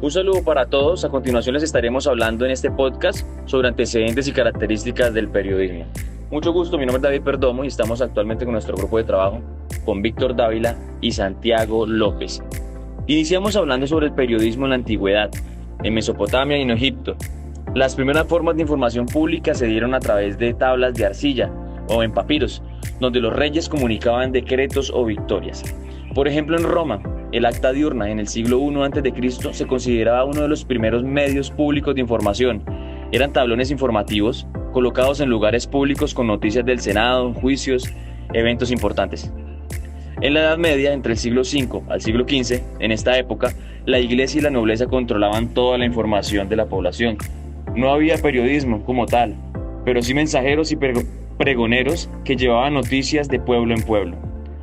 Un saludo para todos. A continuación les estaremos hablando en este podcast sobre antecedentes y características del periodismo. Mucho gusto, mi nombre es David Perdomo y estamos actualmente con nuestro grupo de trabajo con Víctor Dávila y Santiago López. Iniciamos hablando sobre el periodismo en la antigüedad, en Mesopotamia y en Egipto. Las primeras formas de información pública se dieron a través de tablas de arcilla o en papiros, donde los reyes comunicaban decretos o victorias. Por ejemplo, en Roma, el acta diurna en el siglo I a.C. se consideraba uno de los primeros medios públicos de información. Eran tablones informativos colocados en lugares públicos con noticias del Senado, juicios, eventos importantes. En la Edad Media, entre el siglo V al siglo XV, en esta época, la iglesia y la nobleza controlaban toda la información de la población. No había periodismo como tal, pero sí mensajeros y pregoneros que llevaban noticias de pueblo en pueblo.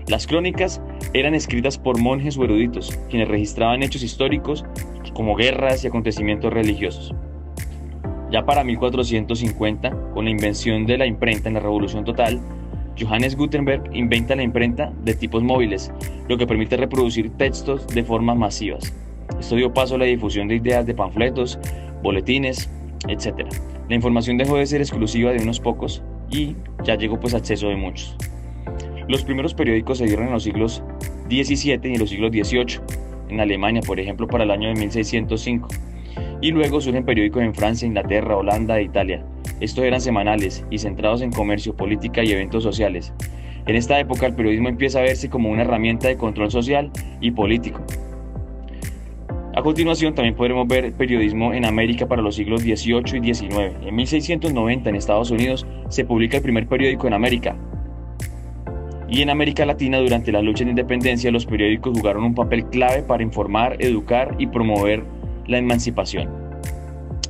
Las crónicas eran escritas por monjes o eruditos, quienes registraban hechos históricos como guerras y acontecimientos religiosos. Ya para 1450, con la invención de la imprenta en la Revolución Total, Johannes Gutenberg inventa la imprenta de tipos móviles, lo que permite reproducir textos de formas masivas. Esto dio paso a la difusión de ideas de panfletos, boletines, etc. La información dejó de ser exclusiva de unos pocos y ya llegó a acceso de muchos. Los primeros periódicos se dieron en los siglos XVII y en los siglos XVIII, en Alemania, por ejemplo, para el año de 1605. Y luego surgen periódicos en Francia, Inglaterra, Holanda e Italia. Estos eran semanales y centrados en comercio, política y eventos sociales. En esta época el periodismo empieza a verse como una herramienta de control social y político. A continuación también podremos ver periodismo en América para los siglos XVIII y XIX. En 1690 en Estados Unidos se publica el primer periódico en América. Y en América Latina, durante la lucha de independencia, los periódicos jugaron un papel clave para informar, educar y promover la emancipación.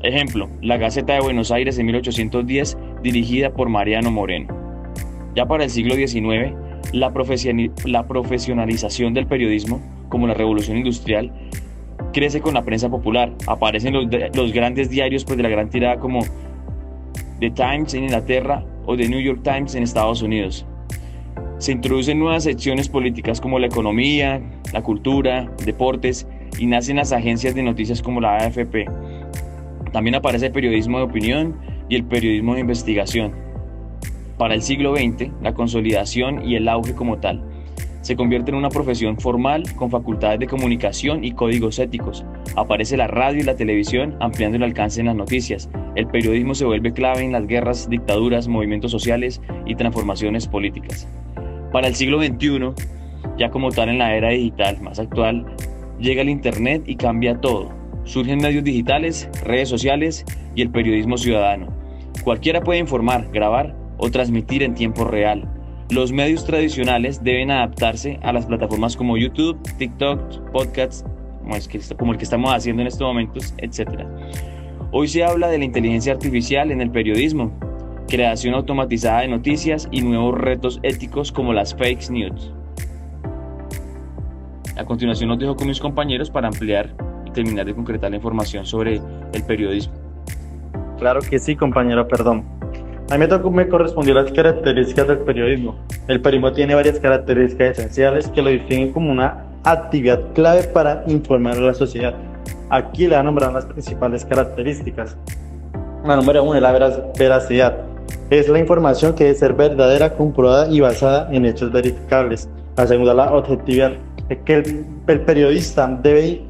Ejemplo, la Gaceta de Buenos Aires en 1810, dirigida por Mariano Moreno. Ya para el siglo XIX, la profesionalización del periodismo, como la Revolución Industrial, crece con la prensa popular. Aparecen los grandes diarios de la gran tirada como The Times en Inglaterra o The New York Times en Estados Unidos. Se introducen nuevas secciones políticas como la economía, la cultura, deportes y nacen las agencias de noticias como la AFP. También aparece el periodismo de opinión y el periodismo de investigación. Para el siglo XX, la consolidación y el auge como tal se convierte en una profesión formal con facultades de comunicación y códigos éticos. Aparece la radio y la televisión ampliando el alcance en las noticias. El periodismo se vuelve clave en las guerras, dictaduras, movimientos sociales y transformaciones políticas. Para el siglo XXI, ya como tal en la era digital más actual, llega el internet y cambia todo. Surgen medios digitales, redes sociales y el periodismo ciudadano. Cualquiera puede informar, grabar o transmitir en tiempo real. Los medios tradicionales deben adaptarse a las plataformas como YouTube, TikTok, podcasts, como el que estamos haciendo en estos momentos, etc. Hoy se habla de la inteligencia artificial en el periodismo, creación automatizada de noticias y nuevos retos éticos como las fake news. A continuación los dejo con mis compañeros para ampliar y terminar de concretar la información sobre el periodismo. Claro que sí, compañero, perdón. A mí me correspondió las características del periodismo. El periodismo tiene varias características esenciales que lo distinguen como una actividad clave para informar a la sociedad. Aquí le voy a nombrar las principales características. La número 1 es la veracidad. Es la información que debe ser verdadera, comprobada y basada en hechos verificables. La segunda, la objetividad. Es que el periodista debe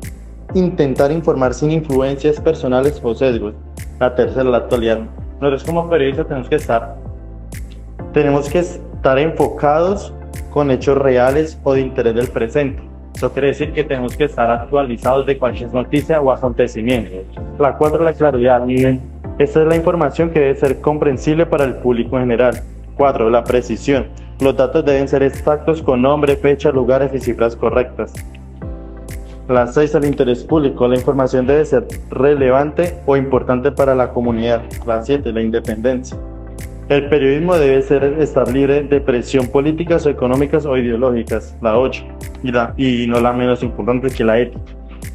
intentar informar sin influencias personales o sesgos. La tercera, la actualidad. Nosotros como periodistas tenemos que estar enfocados con hechos reales o de interés del presente. Eso quiere decir que tenemos que estar actualizados de cualquier noticia o acontecimiento. La 4, la claridad. Esta es la información que debe ser comprensible para el público en general. 4, la precisión. Los datos deben ser exactos con nombre, fecha, lugares y cifras correctas. La 6, el interés público. La información debe ser relevante o importante para la comunidad. La 7, la independencia. El periodismo debe estar libre de presión políticas o económicas o ideológicas. La 8, y no la menos importante, que la ética.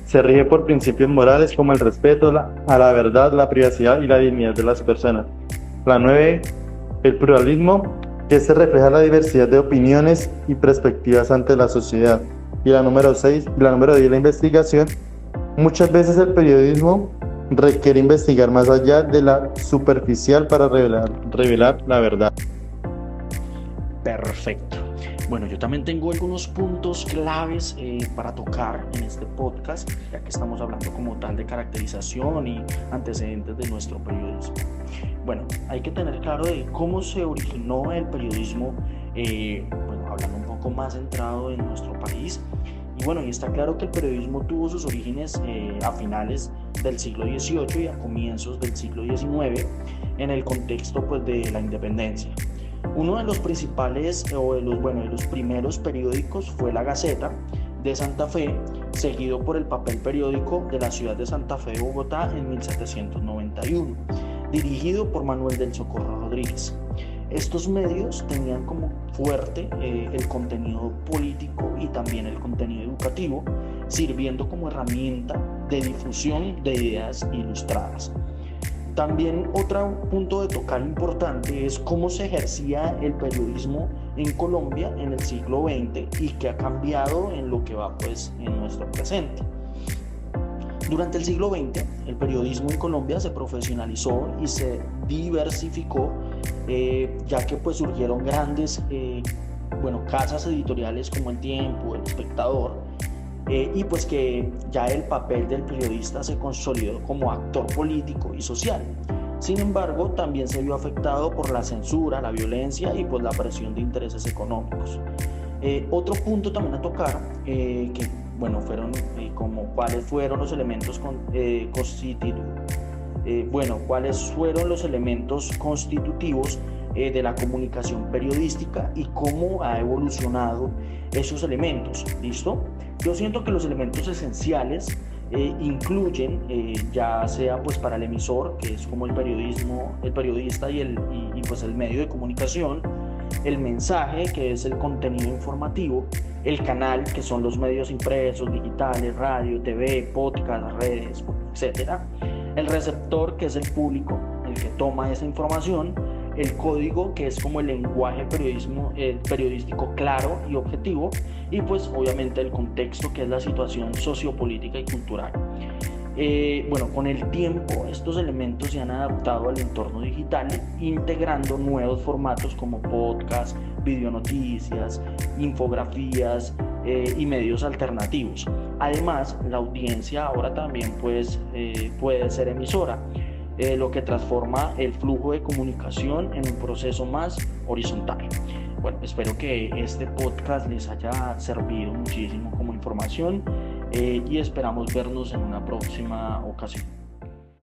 Se rige por principios morales como el respeto a la verdad, la privacidad y la dignidad de las personas. La 9, el pluralismo, que se refleja la diversidad de opiniones y perspectivas ante la sociedad. Y la número 10, la investigación, Muchas veces el periodismo requiere investigar más allá de la superficial para revelar la verdad. Perfecto. Bueno, yo también tengo algunos puntos claves para tocar en este podcast, ya que estamos hablando como tal de caracterización y antecedentes de nuestro periodismo. Bueno, hay que tener claro de cómo se originó el periodismo, hablando un poco más centrado en nuestro país. Y bueno, y está claro que el periodismo tuvo sus orígenes a finales del siglo XVIII y a comienzos del siglo XIX, en el contexto pues, de la independencia. Uno de los principales de los primeros periódicos fue La Gaceta de Santa Fe, seguido por el Papel Periódico de la ciudad de Santa Fe, Bogotá, en 1791, dirigido por Manuel del Socorro Rodríguez. Estos medios tenían como fuerte el contenido político y también el contenido educativo, sirviendo como herramienta de difusión de ideas ilustradas. También otro punto de tocar importante es cómo se ejercía el periodismo en Colombia en el siglo XX y que ha cambiado en lo que va pues en nuestro presente. Durante el siglo XX, el periodismo en Colombia se profesionalizó y se diversificó, ya que pues surgieron grandes casas editoriales como El Tiempo, El Espectador, y pues que ya el papel del periodista se consolidó como actor político y social. Sin embargo, también se vio afectado por la censura, la violencia y pues la presión de intereses económicos. Otro punto también a tocar, fueron como cuáles fueron los elementos constitutivos de la comunicación periodística y cómo ha evolucionado esos elementos. ¿Listo? Yo siento que los elementos esenciales incluyen, ya sea pues para el emisor, que es como el periodista y pues el medio de comunicación, el mensaje, que es el contenido informativo, el canal, que son los medios impresos, digitales, radio, TV, podcast, redes, etc. El receptor, que es el público, el que toma esa información. El código, que es como el lenguaje periodístico claro y objetivo. Y pues obviamente el contexto, que es la situación sociopolítica y cultural. Con el tiempo estos elementos se han adaptado al entorno digital, integrando nuevos formatos como podcast, videonoticias, infografías y medios alternativos. Además, la audiencia ahora también puede ser emisora, lo que transforma el flujo de comunicación en un proceso más horizontal. Bueno, espero que este podcast les haya servido muchísimo como información y esperamos vernos en una próxima ocasión.